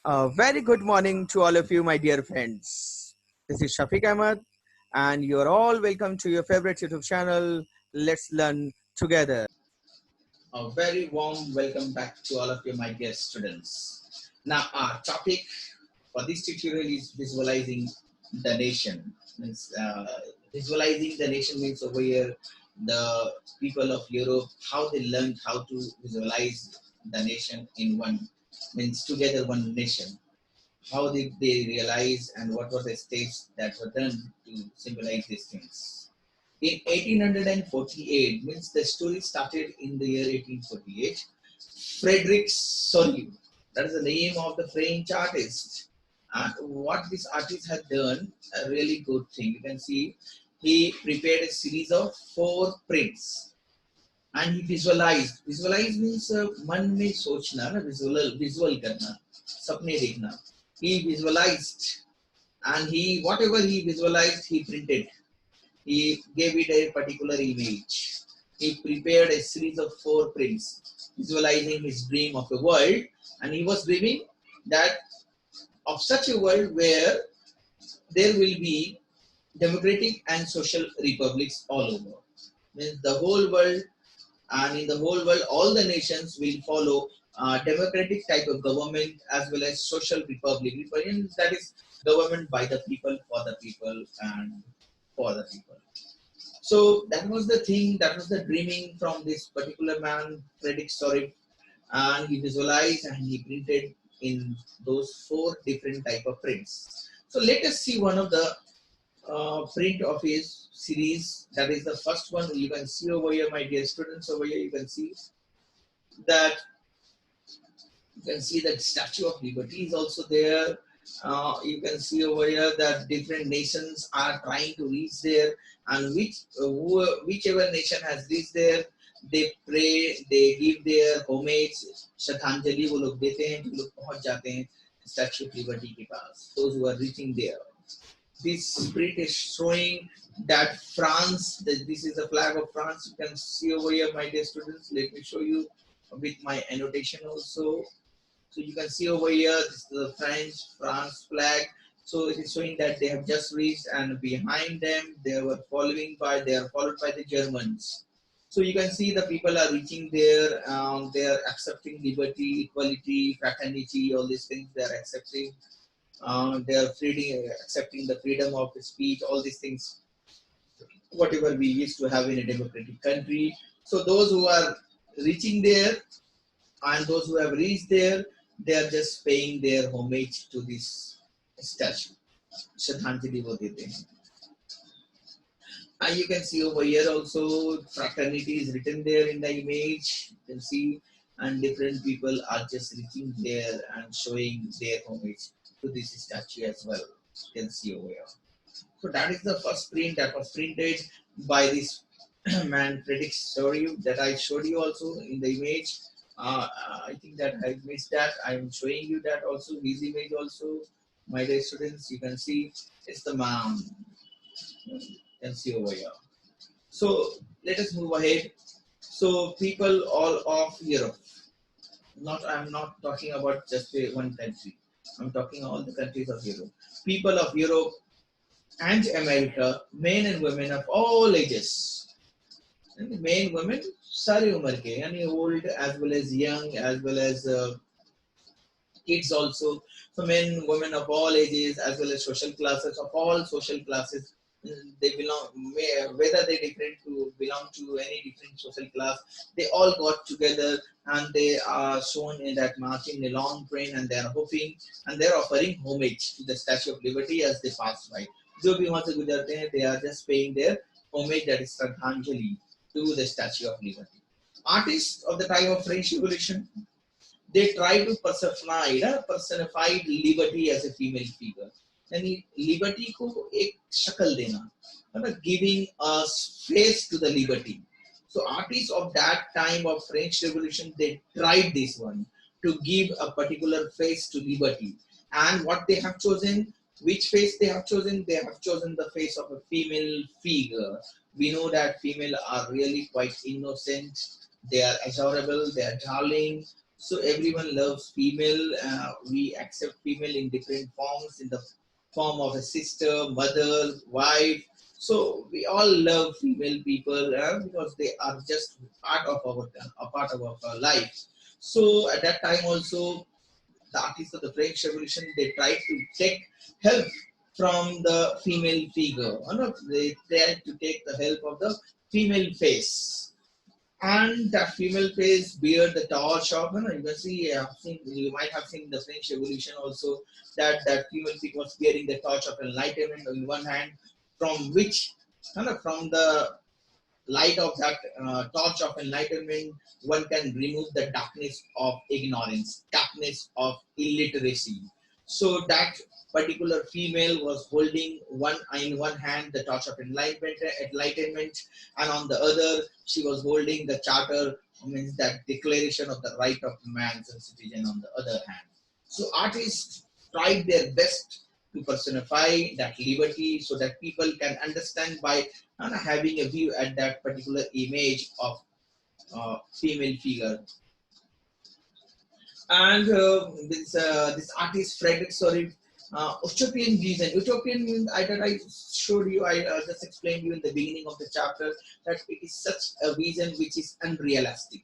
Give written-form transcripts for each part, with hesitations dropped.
A very good morning to all of you, my dear friends. This is Shafiq Ahmed, and you're all welcome to your favorite YouTube channel. Let's learn together. A very warm welcome back to all of you, my dear students. Now, our topic for this tutorial is visualizing the nation. Visualizing the nation means over here the people of Europe, how they learned how to visualize the nation in one, means together one nation. How did they realize and what were the steps that were done to symbolize these things? In 1848, means the story started in the year 1848. Frederic Sorrieu, that is the name of the French artist. And what this artist had done, a really good thing. You can see he prepared a series of 4 prints and he visualized. Visualize means मन में सोचना ना, visual करना, सपने देखना. He visualized and he whatever he visualized he printed. He gave it a particular image. He prepared a series of 4 prints, visualizing his dream of a world, and he was dreaming that of such a world where there will be democratic and social republics all over. Means the whole world, and in the whole world, all the nations will follow democratic type of government as well as social republic. That is government by the people, for the people, and for the people. So that was the thing, that was the dreaming from this particular man, Frederic Sorrieu, and he visualized and he printed in those 4 different type of prints. So let us see one of the print of his series. That is the first one. You can see over here, my dear students. Over here, you can see that Statue of Liberty is also there. You can see over here that different nations are trying to reach there, and whichever nation has reached there, they pray, they give their homage, श्रद्धांजलि वो लोग देते हैं, जो लोग पहुंच जाते हैं Statue of Liberty के पास. Those who are reaching there. This print is showing that France, this is the flag of France. You can see over here, my dear students. Let me show you with my annotation also. So you can see over here, this is the France flag. So it is showing that they have just reached, and behind them they are followed by the Germans. So you can see the people are reaching there. They are accepting liberty, equality, fraternity, all these things they are accepting. They are accepting the freedom of speech, all these things, whatever we used to have in a democratic country. So those who are reaching there and those who have reached there, they are just paying their homage to this statue. Shraddhanjali wo dete hain. And you can see over here also fraternity is written there in the image. You can see, and different people are just reaching there and showing their homage to this statue as well. You can see over here. So that is the first print that was printed by this man Frederic Sorrieu that I showed you also in the image. I think that I missed that. I am showing you that also, his image also. My dear students, you can see it's the man. You can see over here. So let us move ahead. So people all of Europe. I'm not talking about just one country. I'm talking all the countries of Europe. People of Europe and America, men and women of all ages. And men, women, सारी उम्र के, यानी old as well as young as well as kids also. So men, women of all ages as well as social classes of all social classes. They belong, whether they belong to any different social class, they all got together and they are shown in that marching in a long train, and they are hoping and they are offering homage to the Statue of Liberty as they pass by. जो भी वहां से गुजरते हैं, they are just paying their homage, that is Shraddhanjali, to the Statue of Liberty. Artists of the time of French Revolution, they try to personify liberty as a female figure. यानी liberty को एक शक्ल देना, मतलब giving a face to the liberty. So artists of that time of French Revolution, they tried this one to give a particular face to liberty. And what they have chosen, which face they have chosen? They have chosen the face of a female figure. We know that female are really quite innocent. They are adorable. They are darling. So everyone loves female. We accept female in different forms, in the form of a sister, mother, wife. So we all love female people because they are just part of our a part of our life. So at that time also, the artists of the French Revolution, they tried to take help from the female figure. They tried to take the help of the female face. And that female face bear the torch of, you can see, you might have seen the French Revolution also, that female figure was bearing the torch of enlightenment in one hand, from which, from the light of that torch of enlightenment, one can remove the darkness of ignorance, darkness of illiteracy. So that particular female was holding one in one hand the torch of enlightenment, and on the other she was holding the charter, means that declaration of the right of man and citizen on the other hand. So artists tried their best to personify that liberty so that people can understand by having a view at that particular image of female figure. And this artist Frederic Sorrieu, utopian vision. Utopian means I showed you, I just explained you in the beginning of the chapter that it is such a vision which is unrealistic,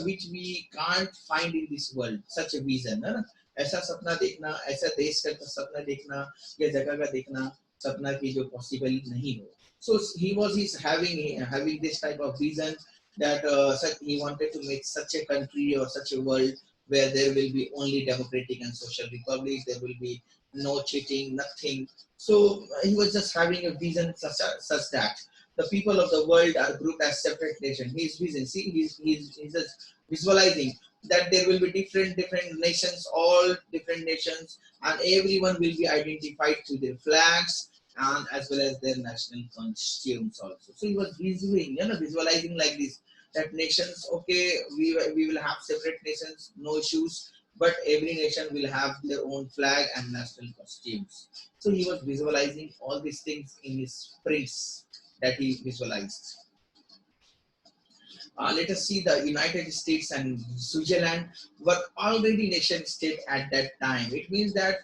which we can't find in this world. Such a vision, ऐसा सपना देखना, ऐसा देश का सपना देखना, या जगह का देखना, सपना की जो possible नहीं हो. So he was having this type of vision that he wanted to make such a country or such a world where there will be only democratic and social republic, there will be no cheating, nothing. So he was just having a vision such that the people of the world are grouped as separate nations. His vision, see, he's just visualizing that there will be different nations, all different nations, and everyone will be identified through their flags and as well as their national costumes also. So he was visualizing like this, that nations, okay, we will have separate nations, no issues, but every nation will have their own flag and national costumes. So he was visualizing all these things in his prints that he visualized. Let us see, the United States and Switzerland were already nation state at that time. It means that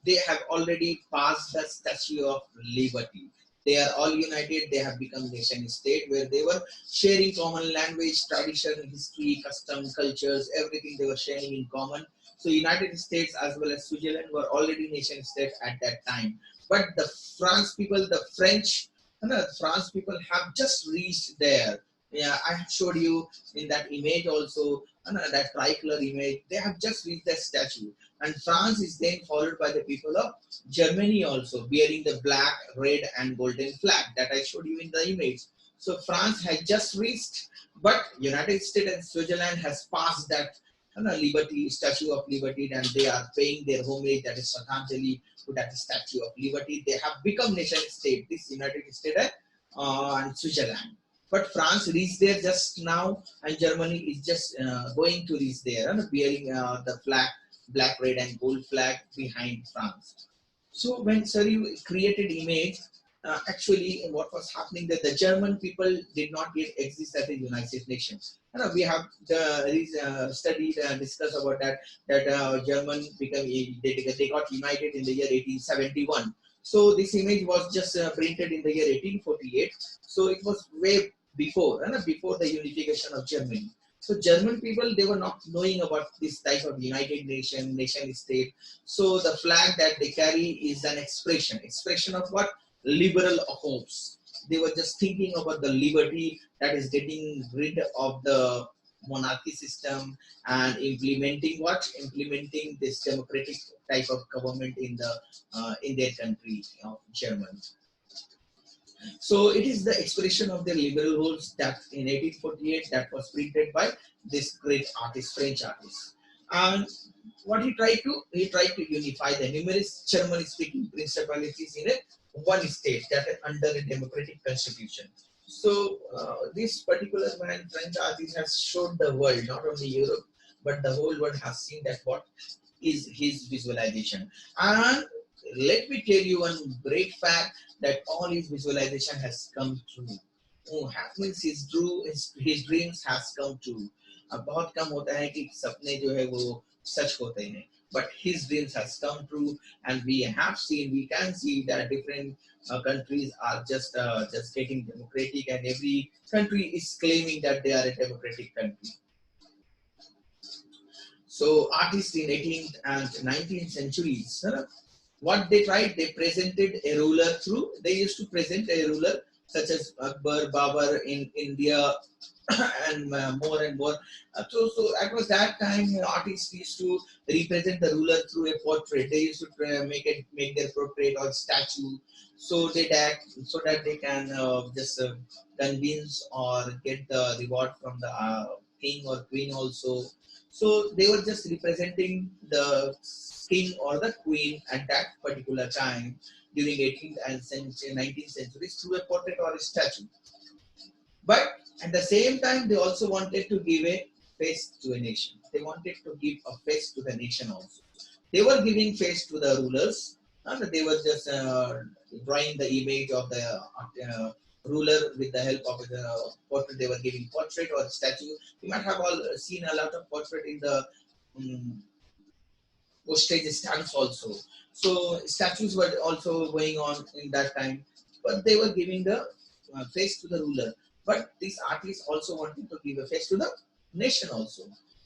they have already passed the Statue of Liberty. They are all united. They have become nation state where they were sharing common language, tradition, history, custom, cultures, everything they were sharing in common. So United States as well as Switzerland were already nation state at that time. But the France people, the French, France people have just reached there. Yeah, I have showed you in that image also, that tricolor image. They have just reached that statue. And France is then followed by the people of Germany also, bearing the black, red, and golden flag that I showed you in the image. So France has just reached, but United States and Switzerland has passed that liberty, Statue of Liberty, and they are paying their homage, that is Shraddhanjali, to that Statue of Liberty. They have become nation state, this United States and Switzerland. But France reached there just now, and Germany is just going to reach there, bearing the flag, black, red, and gold flag behind France. So when Sorrieu created image, actually what was happening that the German people did not yet exist as the United Nations. We have studied and discussed about that German became they got united in the year 1871. So this image was just printed in the year 1848. So it was way before, before the unification of Germany. So German people, they were not knowing about this type of United nation state. So the flag that they carry is an expression of what? Liberal hopes. They were just thinking about the liberty, that is getting rid of the monarchy system and implementing what? Implementing this democratic type of government in their country of Germany. So it is the expression of their liberal hopes that in 1848 that was printed by this great artist, French artist. And what he tried to? He tried to unify the numerous German-speaking principalities in a one state, that is under a democratic constitution. So this particular man, French artist, has showed the world, not only Europe, but the whole world has seen that what is his visualization. And let me tell you one great fact, that all his visualization has come true. Oh, means his dreams has come true. अब बहुत कम होता है कि सपने जो है वो सच होते हैं. But his dreams has come true, and we can see that different countries are just getting democratic, and every country is claiming that they are a democratic country. So artists in 18th and 19th centuries, what they tried, they presented a ruler through, they used to present a ruler such as Akbar, Babur in India, and more and more. So at was that time, artists used to represent the ruler through a portrait. They used to make their portrait or statue, so that they can just convince or get the reward from the king or queen also. So they were just representing the king or the queen at that particular time during 18th and 19th centuries through a portrait or a statue. But at the same time, they also wanted to give a face to a nation. They wanted to give a face to the nation also. They were giving face to the rulers, and they were just drawing the image of the ruler with the help of the portrait. They were giving portrait or statue. You might have all seen a lot of portrait in the um, postage stamps also. So statues were also going on in that time, but they were giving the face to the ruler. But these artists also wanted to give a face to the nation also.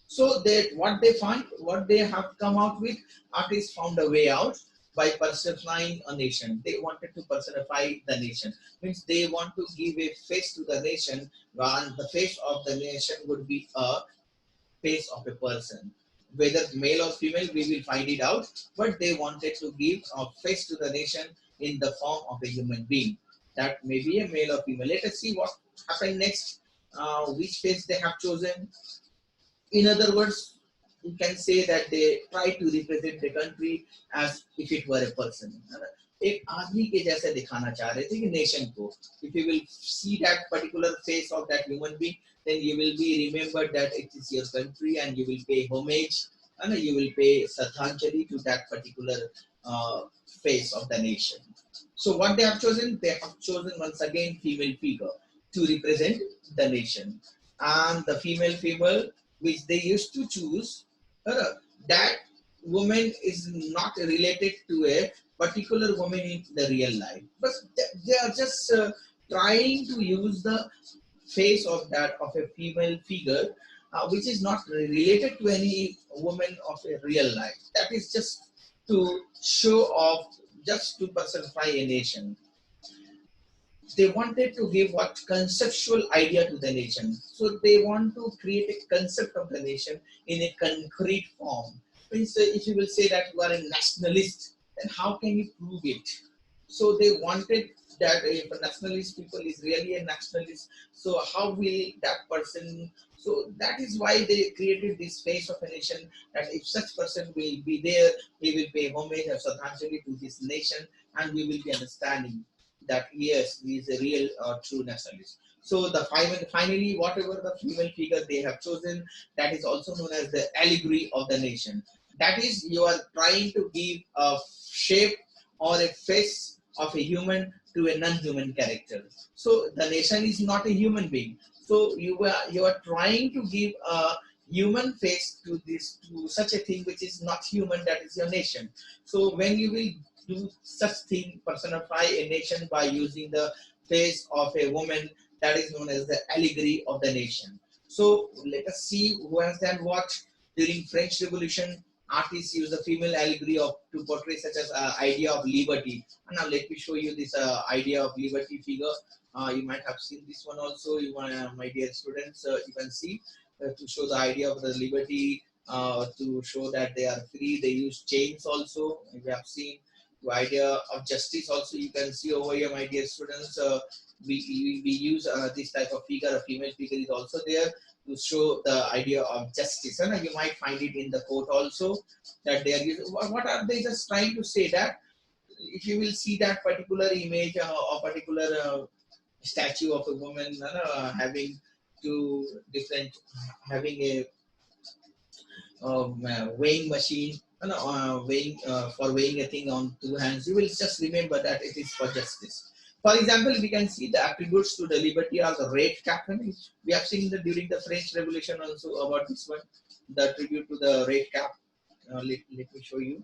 So what they have come out with, artists found a way out by personifying a nation. They wanted to personify the nation. Means they want to give a face to the nation, and the face of the nation would be a face of a person. Whether male or female, we will find it out. But they wanted to give a face to the nation in the form of a human being. That may be a male or female. Let us see what happened next. Which face they have chosen. In other words, you can say that they try to represent the country as if it were a person. एक आदमी के जैसे दिखाना चाह रहे थे कि nation को. If you will see that particular face of that human being, then you will be remembered that it is your country, and you will pay homage, and you will pay Shraddhanjali to that particular uh, face of the nation. So what they have chosen? They have chosen once again female figure to represent the nation, and the female which they used to choose, that woman is not related to a particular woman in the real life, but they are just trying to use the face of that of a female figure, which is not related to any woman of a real life. That is just to show off, just to personify a nation. They wanted to give what conceptual idea to the nation. So they want to create a concept of the nation in a concrete form. Means if you will say that you are a nationalist, then how can you prove it? So they wanted that if a nationalist people is really a nationalist, so how will that person? So that is why they created this face of a nation. That if such person will be there, he will pay homage or Shraddhanjali to this nation, and we will be understanding that yes, he is a real true nationalist. So finally, whatever the female figure they have chosen, that is also known as the allegory of the nation. That is, you are trying to give a shape or a face of a human to a non-human character. So the nation is not a human being. So you are trying to give a human face to this, to such a thing which is not human, that is your nation. So when you will do such thing, personify a nation by using the face of a woman, that is known as the allegory of the nation. So let us see who has done what. During French Revolution, artists use the female allegory of to portray such as idea of liberty. And now let me show you this idea of liberty figure. You might have seen this one also, my dear students. You can see to show the idea of the liberty, to show that they are free. They use chains also. We have seen the idea of justice also. You can see over here, my dear students. We use this type of figure. A female figure is also there to show the idea of justice. And you might find it in the court also, that they are using. What are they just trying to say? That if you will see that particular image or particular statue of a woman having two different, having a weighing machine, weighing for weighing a thing on two hands, you will just remember that it is for justice. For example, we can see the attributes to the liberty are the red cap. We have seen that during the French Revolution also about this one, the attribute to the red cap. Let me show you.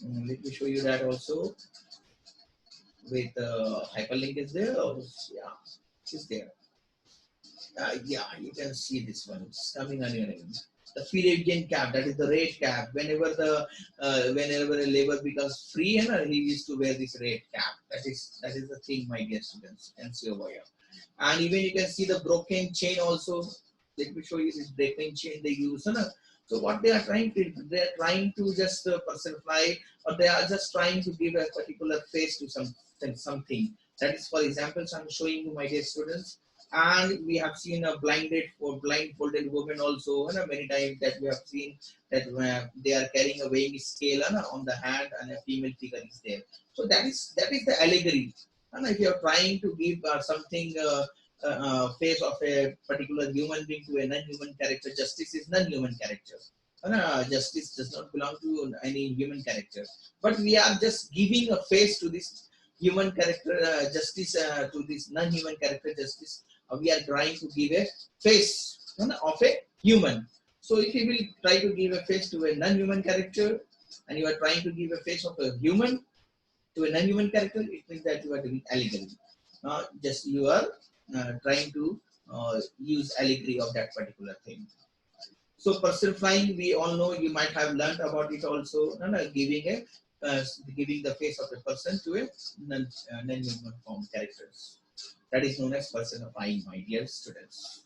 Let me show you that also with hyperlink is there. Or, yeah, it's there. Yeah, you can see this one. It's coming on your name. The Philadelphian cap, that is the red cap. Whenever a labor becomes free, he used to wear this red cap. That is the thing, my dear students. You can see over here. And even you can see the broken chain also. Let me show you this broken chain they use. So what they are trying to just personify, or they are just trying to give a particular face to something. That is, for example, so I'm showing you, my dear students. And we have seen a blindfolded woman also, many times that we have seen that they are carrying a weighing scale on the hand, and a female figure is there. So that is the allegory. And if you are trying to give something face of a particular human being to a non-human character, justice is non-human character. Justice does not belong to any human character, but we are just giving a face to this human character, justice, to this non-human character, justice. We are trying to give a face of a human. So if you will try to give a face to a non-human character, and you are trying to give a face of a human to a non-human character, it means that you are doing allegory. Just you are trying to use allegory of that particular thing. So personifying, we all know, you might have learned about it also. Giving the face of a person to a non-human form characters. That is known as personifying, my dear students.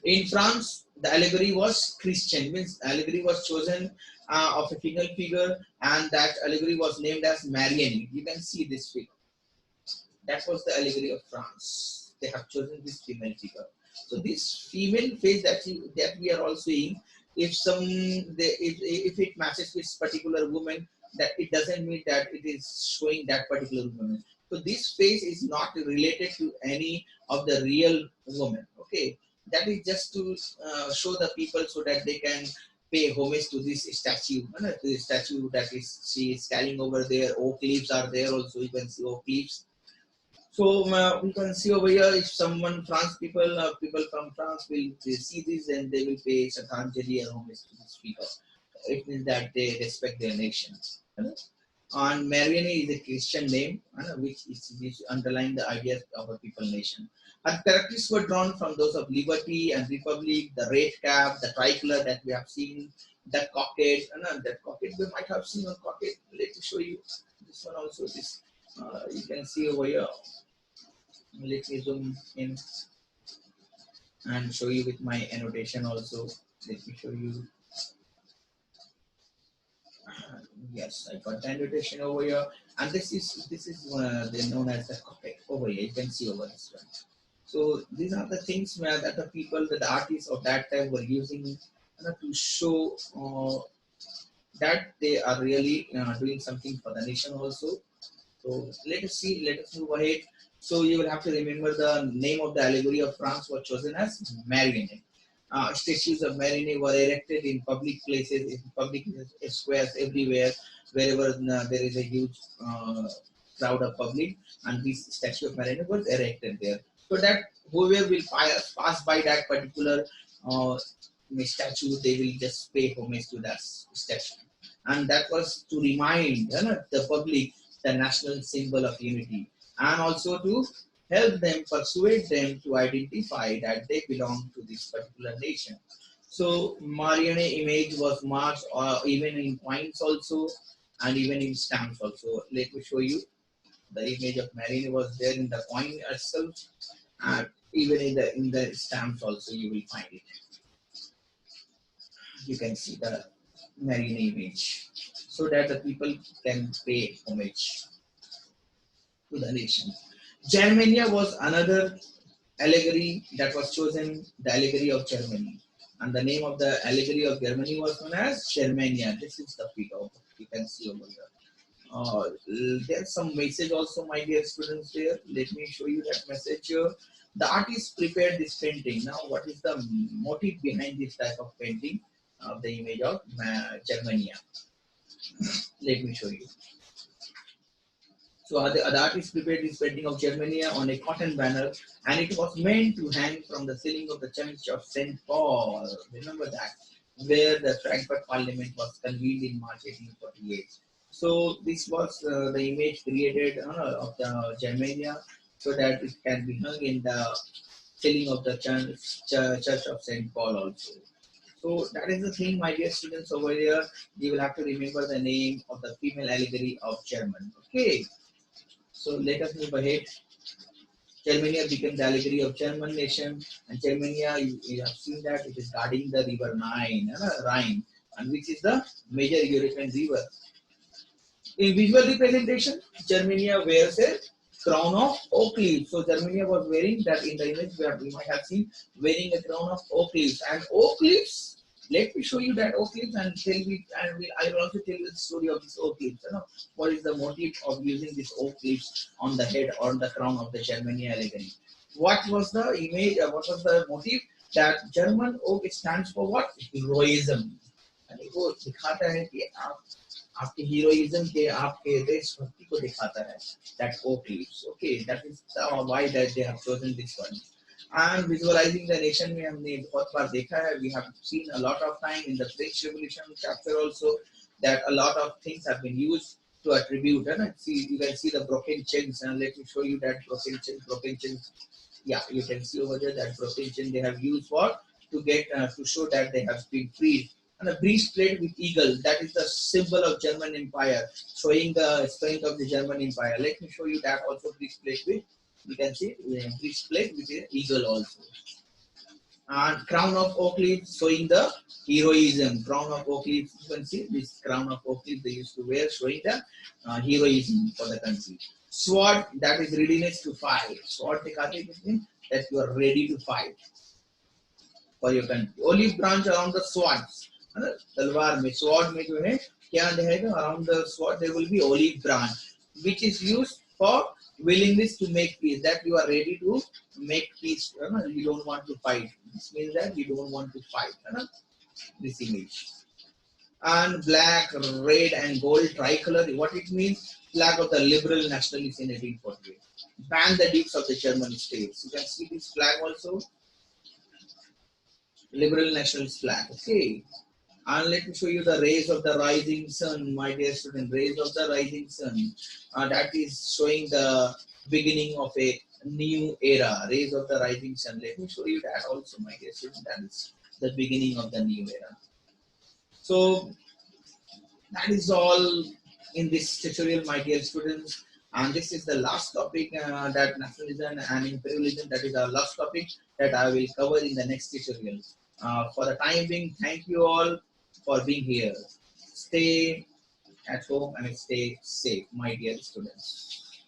In France, the allegory was Christian, means allegory was chosen of a female figure, and that allegory was named as Marianne. You can see this figure. That was the allegory of France. They have chosen this female figure. So this female face that we are all seeing, if it matches with particular woman, that it doesn't mean that it is showing that particular woman. So this face is not related to any of the real woman. Okay, that is just to show the people so that they can pay homage to this statue. The statue that is she is carrying over there. Oak leaves are there also. You can see oak leaves. So we can see over here, if someone people from France will see this, and they will pay Shraddhanjali and homage to this speaker. It means that they respect their nation. And Marianne is a Christian name, which underline the ideas of a people nation. Her characters were drawn from those of liberty and republic, the red cap, the tricolor that we have seen, the cockade. That cockade we might have seen on cockade. Let me show you this one also. This you can see over here. Let me zoom in and show you with my annotation also. Let me show you. Yes, I got the annotation over here, and this is they're known as the copy over here. You can see over this one. So these are the things that the people, that the artists of that time were using to show that they are really doing something for the nation also. So let us see, let us move ahead. So you will have to remember the name of the allegory of France was chosen as Marianne. Statues of Marianne were erected in public places, in public squares everywhere, wherever there is a huge crowd of public, and this statue of Marianne was erected there. So that whoever will pass by that particular statue, they will just pay homage to that statue. And that was to remind the public the national symbol of unity, and also to help them, persuade them to identify that they belong to this particular nation. So Marianne image was marked even in coins also, and even in stamps also. Let me show you. The image of Marianne was there in the coin itself, and even in the stamps also you will find it. You can see the Marianne image, so that the people can pay homage to the nation. Germania was another allegory that was chosen, the allegory of Germany. And the name of the allegory of Germany was known as Germania. This is the figure you can see over here. There's some message also, my dear students, there. Let me show you that message here. The artist prepared this painting. Now, what is the motive behind this type of painting of the image of Germania? Let me show you. So the artist prepared this painting of Germania on a cotton banner, and it was meant to hang from the ceiling of the church of St. Paul. Remember that, where the Frankfurt Parliament was convened in March 1848. So this was the image created of the Germania, so that it can be hung in the ceiling of the church of St. Paul also. So that is the thing, my dear students over here. You will have to remember the name of the female allegory of German. Okay. So let us move ahead. Germania became the allegory of German nation, and Germania, you have seen that it is guarding the river Rhine, and which is the major European river. In visual representation, Germania wears a crown of oak leaves. So Germania was wearing that in the image we might have seen, wearing a crown of oak leaves. And oak leaves, let me show you that oak leaves and I will also tell you the story of this oak leaves. What is the motive of using this oak leaves on the head or the crown of the Germania allegory? What was the image? What was the motive? That German oak stands for what? Heroism. And वो दिखाता है कि आपके heroism के आपके देशभक्ति को दिखाता है that oak leaves. Okay, that is why that they have chosen this one. And visualizing the nation में हमने बहुत बार देखा है. We have seen a lot of time in the French Revolution chapter also that a lot of things have been used to attribute. And see, you can see the broken chains, and let me show you that broken chains. Yeah, you can see over there that broken chain they have used for to get to show that they have been freed. And a breastplate with eagle, that is the symbol of German Empire, showing the strength of the German Empire. Let me show you that also breastplate with, you can see breastplate with an eagle also. And crown of oak leaves showing the heroism. Crown of oak leaves, you can see this crown of oak leaves they used to wear, showing the heroism for the country. Sword, that is readiness to fight. Sword dikhate means that you are ready to fight for your country. Olive branch around the swords. है ना? तलवार में sword में जो है क्या रहेगा, around the sword there will be olive branch, which is used for willingness to make peace, that you are ready to make peace. है ना? You don't want to fight. This means that you don't want to fight. है ना? This image. And black, red, and gold tricolor. What it means? Flag of the liberal nationalists in 1848. Ban the dukes of the German states. You can see this flag also. Liberal nationalist flag. Okay. And let me show you the rays of the rising sun, my dear student. Rays of the rising sun. That is showing the beginning of a new era. Rays of the rising sun. Let me show you that also, my dear student. That is the beginning of the new era. So that is all in this tutorial, my dear students. And this is the last topic that nationalism and imperialism, that is our last topic that I will cover in the next tutorial. For the time being, thank you all for being here. Stay at home and stay safe, my dear students.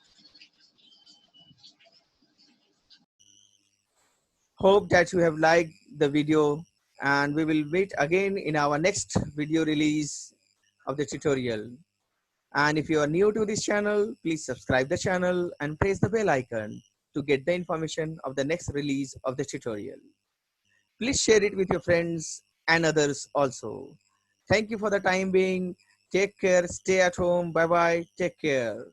Hope that you have liked the video, and we will meet again in our next video release of the tutorial. And if you are new to this channel, please subscribe the channel and press the bell icon to get the information of the next release of the tutorial. Please share it with your friends and others also. Thank you for the time being. Take care. Stay at home. Bye bye. Take care.